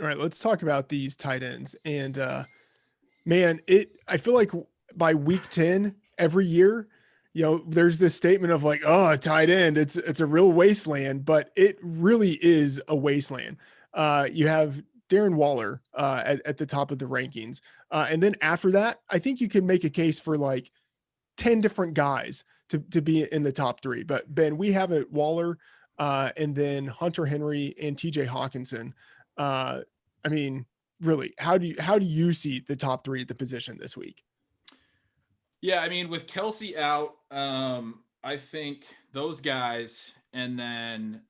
All right, let's talk about these tight ends. And man, I feel like by week 10 every year, there's this statement of like, oh, tight end, it's a real wasteland, but it really is a wasteland. You have Darren Waller at the top of the rankings. And then after that, I think you can make a case for like 10 different guys to be in the top three. But Ben, we have it Waller, and then Hunter Henry and TJ Hawkinson. Uh, I mean, really, how do you see the top three at the position this week? Yeah, I mean, with Kelsey out, I think those guys, and then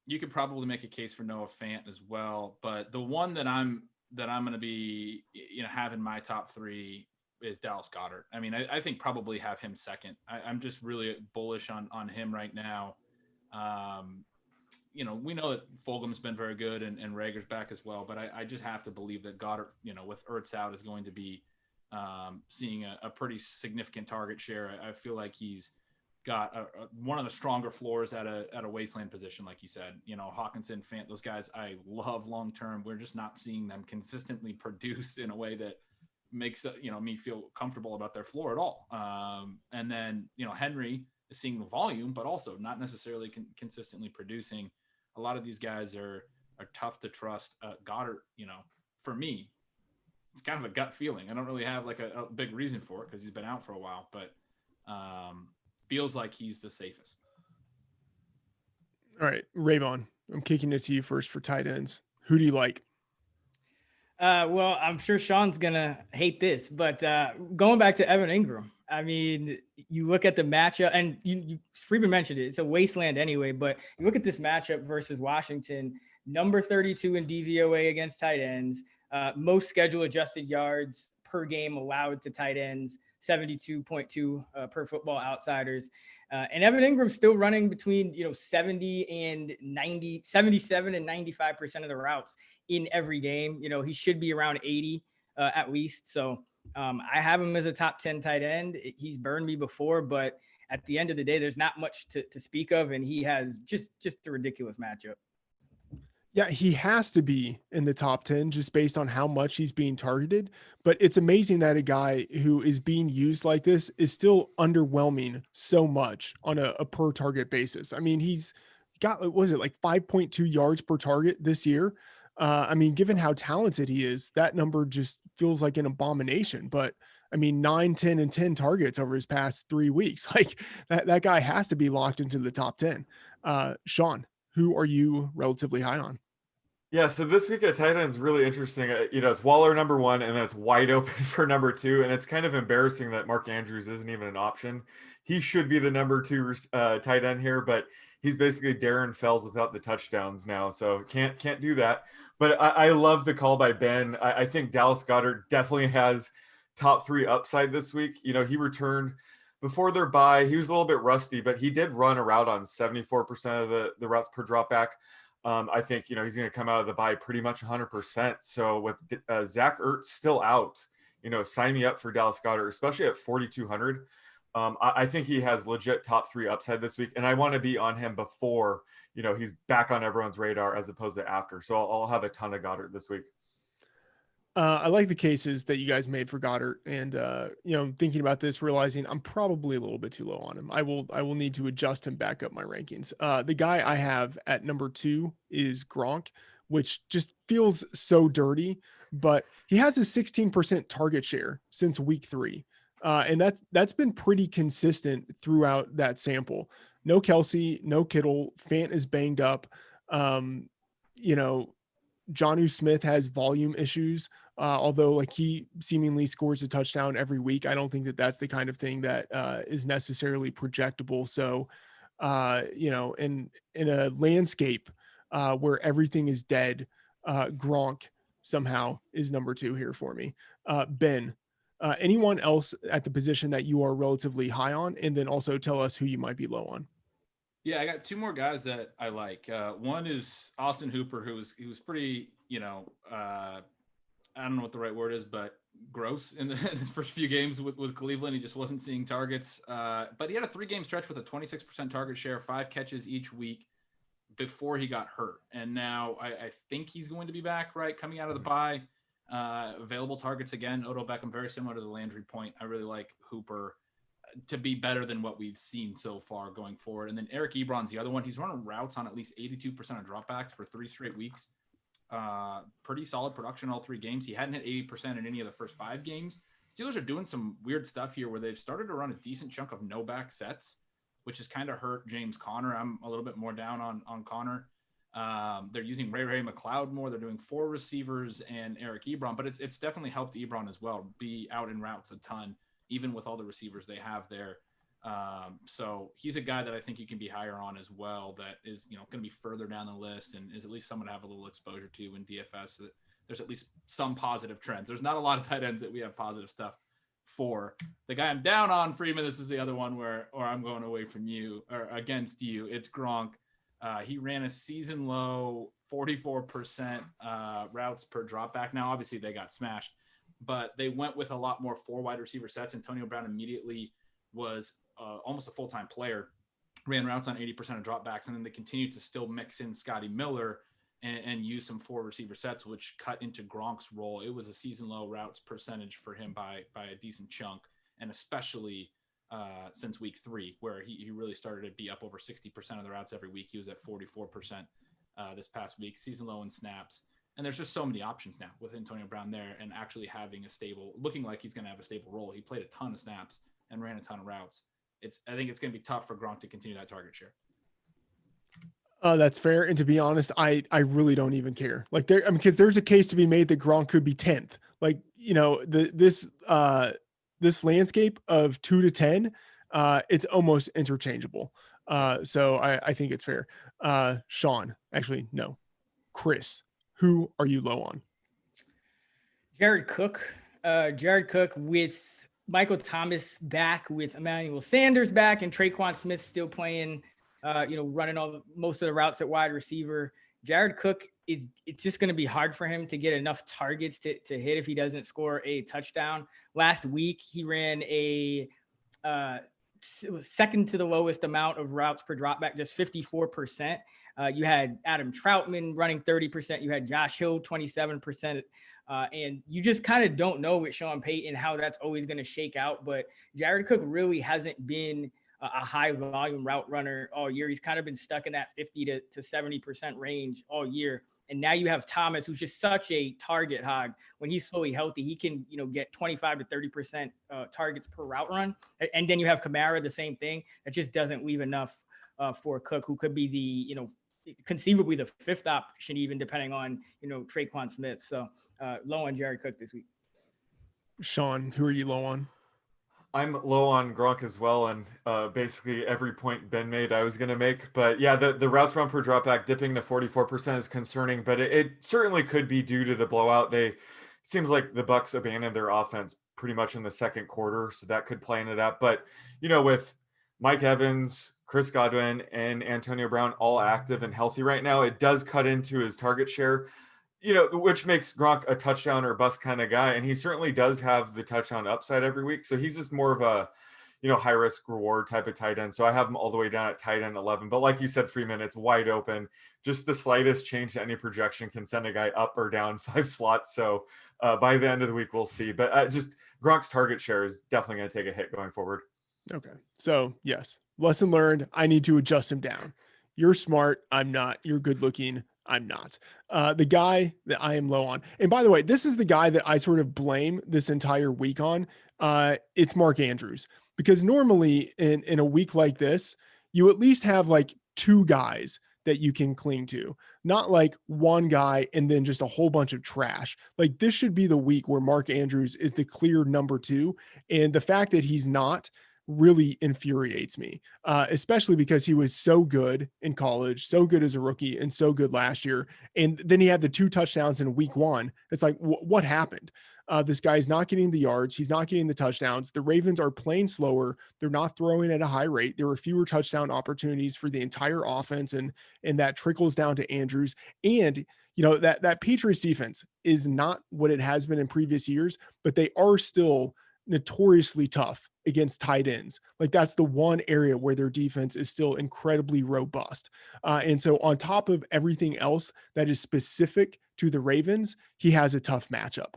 you could probably make a case for Noah Fant as well. But the one that I'm going to be, having my top three is Dallas Goddard. I mean, I think probably have him second. I'm just really bullish on him right now. Um, we know that Fulgham's been very good and Rager's back as well, but I just have to believe that Goddard, with Ertz out, is going to be seeing a pretty significant target share. I feel like he's got one of the stronger floors at a wasteland position, like you said. Hawkinson, Fant, those guys I love long term. We're just not seeing them consistently produce in a way that makes me feel comfortable about their floor at all. And then Henry is seeing the volume, but also not necessarily consistently producing. A lot of these guys are tough to trust. Goddard, for me, it's kind of a gut feeling. I don't really have like a big reason for it because he's been out for a while, but feels like he's the safest. All right, Raybon, I'm kicking it to you first for tight ends. Who do you like? Well, I'm sure Sean's gonna hate this, but going back to Evan Ingram, I mean, you look at the matchup, and you Freeman mentioned it; it's a wasteland anyway. But you look at this matchup versus Washington, number 32 in DVOA against tight ends, most schedule adjusted yards per game allowed to tight ends, 72.2 per Football Outsiders. And Evan Ingram's still running between 70 and 90, 77 and 95% of the routes in every game. He should be around 80 at least. So I have him as a top 10 tight end. He's burned me before, but at the end of the day, there's not much to speak of, and he has just a ridiculous matchup. Yeah, he has to be in the top 10 just based on how much he's being targeted. But it's amazing that a guy who is being used like this is still underwhelming so much on a per target basis. I mean, he's got, what was it, like 5.2 yards per target this year? I mean, given how talented he is, that number just feels like an abomination. But I mean, 9, 10, and 10 targets over his past 3 weeks. Like that guy has to be locked into the top 10. Sean, who are you relatively high on? Yeah, so this week at tight end is really interesting. It's Waller number one, and then it's wide open for number two, and it's kind of embarrassing that Mark Andrews isn't even an option. He should be the number two tight end here, but he's basically Darren Fells without the touchdowns now, so can't do that. But I love the call by Ben. I think Dallas Goddard definitely has top three upside this week. He returned before their bye. He was a little bit rusty, but he did run a route on 74% of the routes per dropback. I think, he's going to come out of the bye pretty much 100%. So with Zach Ertz still out, sign me up for Dallas Goddard, especially at 4,200. I think he has legit top three upside this week, and I want to be on him before, he's back on everyone's radar as opposed to after. So I'll have a ton of Goddard this week. I like the cases that you guys made for Goddard, and thinking about this, realizing I'm probably a little bit too low on him. I will need to adjust him back up my rankings. The guy I have at number 2 is Gronk, which just feels so dirty, but he has a 16% target share since week 3, and that's been pretty consistent throughout that sample. No Kelsey, no Kittle. Fant is banged up. Um, you know, Jonnu Smith has volume issues. Although like he seemingly scores a touchdown every week, I don't think that that's the kind of thing that is necessarily projectable. So, in a landscape where everything is dead, Gronk somehow is number 2 here for me. Ben, anyone else at the position that you are relatively high on, and then also tell us who you might be low on. Yeah, I got two more guys that I like. One is Austin Hooper, who was pretty, I don't know what the right word is, but gross in his first few games with Cleveland. He just wasn't seeing targets. But he had a 3-game stretch with a 26% target share, 5 catches each week. before he got hurt. And now I think he's going to be back, right? Coming out of the bye. Available targets again. Odell Beckham, very similar to the Landry point. I really like Hooper to be better than what we've seen so far going forward. And then Eric Ebron's the other one. He's running routes on at least 82% of dropbacks for 3 straight weeks. Pretty solid production all 3 games. He hadn't hit 80% in any of the first 5 games. Steelers are doing some weird stuff here where they've started to run a decent chunk of no back sets, which has kind of hurt James Conner. I'm a little bit more down on Conner. They're using Ray McLeod more. They're doing 4 receivers and Eric Ebron, but it's definitely helped Ebron as well be out in routes a ton, even with all the receivers they have there. So he's a guy that I think you can be higher on as well. That is, going to be further down the list and is at least someone to have a little exposure to in DFS. There's at least some positive trends. There's not a lot of tight ends that we have positive stuff for. The guy I'm down on, Freeman, this is the other one where I'm going away from you or against you. It's Gronk. He ran a season low 44% routes per dropback. Now, obviously, they got smashed, but they went with a lot more 4 wide receiver sets. Antonio Brown immediately was almost a full-time player, ran routes on 80% of dropbacks, and then they continued to still mix in Scotty Miller and use some 4 receiver sets, which cut into Gronk's role. It was a season low routes percentage for him by a decent chunk, and especially since week 3, where he really started to be up over 60% of the routes every week. He was at 44% this past week, season low in snaps. And there's just so many options now with Antonio Brown there and actually having looking like he's going to have a stable role. He played a ton of snaps and ran a ton of routes. I think it's going to be tough for Gronk to continue that target share. That's fair. And to be honest, I really don't even care. Like because there's a case to be made that Gronk could be 10th. Like, this landscape of 2 to 10, it's almost interchangeable. So I think it's fair. Sean, actually, no. Chris, who are you low on? Jared Cook. Jared Cook with Michael Thomas back, with Emmanuel Sanders back, and Traquan Smith still playing, running most of the routes at wide receiver. Jared Cook it's just going to be hard for him to get enough targets to hit if he doesn't score a touchdown. Last week, he ran a second to the lowest amount of routes per dropback, just 54%. You had Adam Troutman running 30%. You had Josh Hill, 27%. And you just kind of don't know with Sean Payton how that's always going to shake out. But Jared Cook really hasn't been a high volume route runner all year. He's kind of been stuck in that 50 to 70% range all year. And now you have Thomas, who's just such a target hog. When he's fully healthy, he can, get 25 to 30% targets per route run. And then you have Kamara, the same thing. That just doesn't leave enough for Cook, who could be the, conceivably the 5th option, even depending on, Traquan Smith. So low on Jared Cook this week. Sean, who are you low on? I'm low on Gronk as well, and basically every point Ben made I was going to make. But yeah, the routes run per dropback dipping to 44% is concerning, but it certainly could be due to the blowout. Seems like the Bucs abandoned their offense pretty much in the second quarter, so that could play into that. But, with Mike Evans, Chris Godwin, and Antonio Brown all active and healthy right now, it does cut into his target share, which makes Gronk a touchdown or bust kind of guy. And he certainly does have the touchdown upside every week. So he's just more of a, high risk reward type of tight end. So I have him all the way down at tight end 11. But like you said, Freeman, it's wide open. Just the slightest change to any projection can send a guy up or down 5 slots. So by the end of the week, we'll see. But just Gronk's target share is definitely going to take a hit going forward. Okay. So yes, lesson learned. I need to adjust him down. You're smart. I'm not. You're good looking. I'm not. The guy that I am low on. And by the way, this is the guy that I sort of blame this entire week on. It's Mark Andrews, because normally in a week like this, you at least have like 2 guys that you can cling to, not like one guy and then just a whole bunch of trash. Like, this should be the week where Mark Andrews is the clear number 2. And the fact that he's not really infuriates me, especially because he was so good in college, so good as a rookie, and so good last year. And then he had the 2 touchdowns in week 1. It's like, what happened? This guy's not getting the yards. He's not getting the touchdowns. The Ravens are playing slower. They're not throwing at a high rate. There were fewer touchdown opportunities for the entire offense. And that trickles down to Andrews. And, that Patriots defense is not what it has been in previous years, but they are still notoriously tough against tight ends. Like that's the one area where their defense is still incredibly robust. And so on top of everything else that is specific to the Ravens, he has a tough matchup.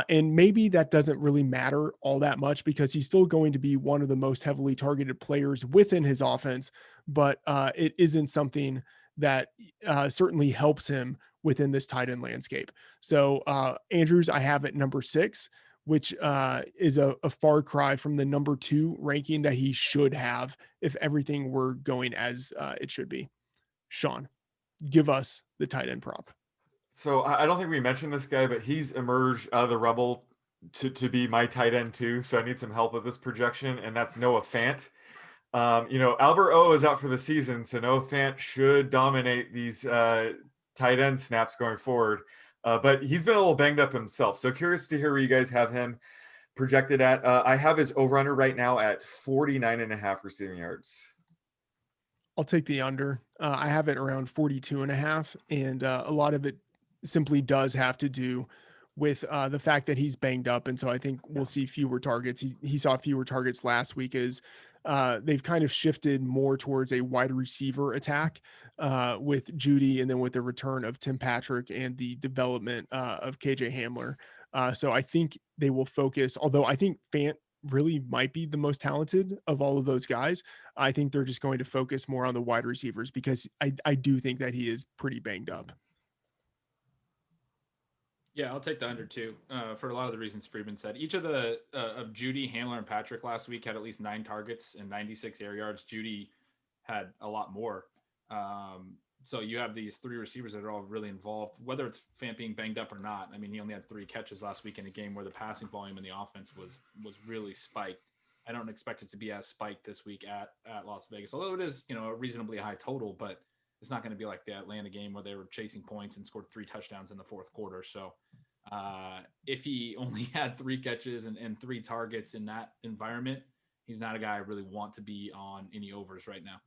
And maybe that doesn't really matter all that much because he's still going to be one of the most heavily targeted players within his offense, but it isn't something that certainly helps him within this tight end landscape. So Andrews, I have at number 6, which is a far cry from the number 2 ranking that he should have if everything were going as it should be. Sean, give us the tight end prop. So I don't think we mentioned this guy, but he's emerged out of the rubble to be my tight end too. So I need some help with this projection, and that's Noah Fant. Albert O is out for the season, so Noah Fant should dominate these tight end snaps going forward. But he's been a little banged up himself. So curious to hear where you guys have him projected at. I have his over-under right now at 49.5 receiving yards. I'll take the under. I have it around 42.5, and a lot of it simply does have to do with the fact that he's banged up. And so I think we'll see fewer targets. He saw fewer targets last week as they've kind of shifted more towards a wide receiver attack with Judy, and then with the return of Tim Patrick and the development of KJ Hamler. So I think they will focus, although I think Fant really might be the most talented of all of those guys. I think they're just going to focus more on the wide receivers because I do think that he is pretty banged up. Yeah, I'll take the under too, for a lot of the reasons Friedman said. Each of the of Judy, Hamler, and Patrick last week had at least 9 targets and 96 air yards. Judy had a lot more. So you have these 3 receivers that are all really involved, whether it's Fant being banged up or not. I mean, he only had 3 catches last week in a game where the passing volume in the offense was really spiked. I don't expect it to be as spiked this week at Las Vegas, although it is, a reasonably high total, but it's not going to be like the Atlanta game where they were chasing points and scored 3 touchdowns in the fourth quarter. So if he only had 3 catches and 3 targets in that environment, he's not a guy I really want to be on any overs right now.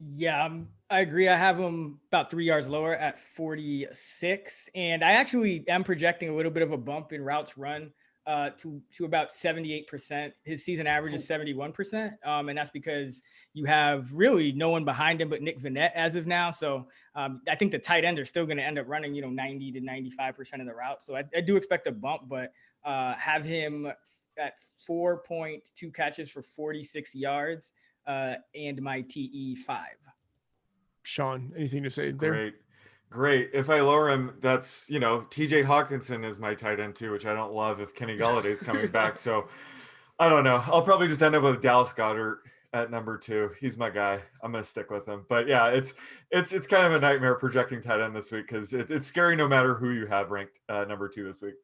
Yeah, I agree. I have him about 3 yards lower at 46. And I actually am projecting a little bit of a bump in routes run to about 78%. His season average is 71%. And that's because you have really no one behind him but Nick Vannett as of now. So I think the tight ends are still going to end up running, 90 to 95% of the route. So I do expect a bump, but have him at 4.2 catches for 46 yards. And my TE 5. Sean, anything to say there? Great. If I lower him, that's, TJ Hawkinson is my tight end too, which I don't love if Kenny Galladay is coming back. So I don't know. I'll probably just end up with Dallas Goddard at number 2. He's my guy. I'm going to stick with him. But yeah, it's kind of a nightmare projecting tight end this week because it's scary no matter who you have ranked number 2 this week.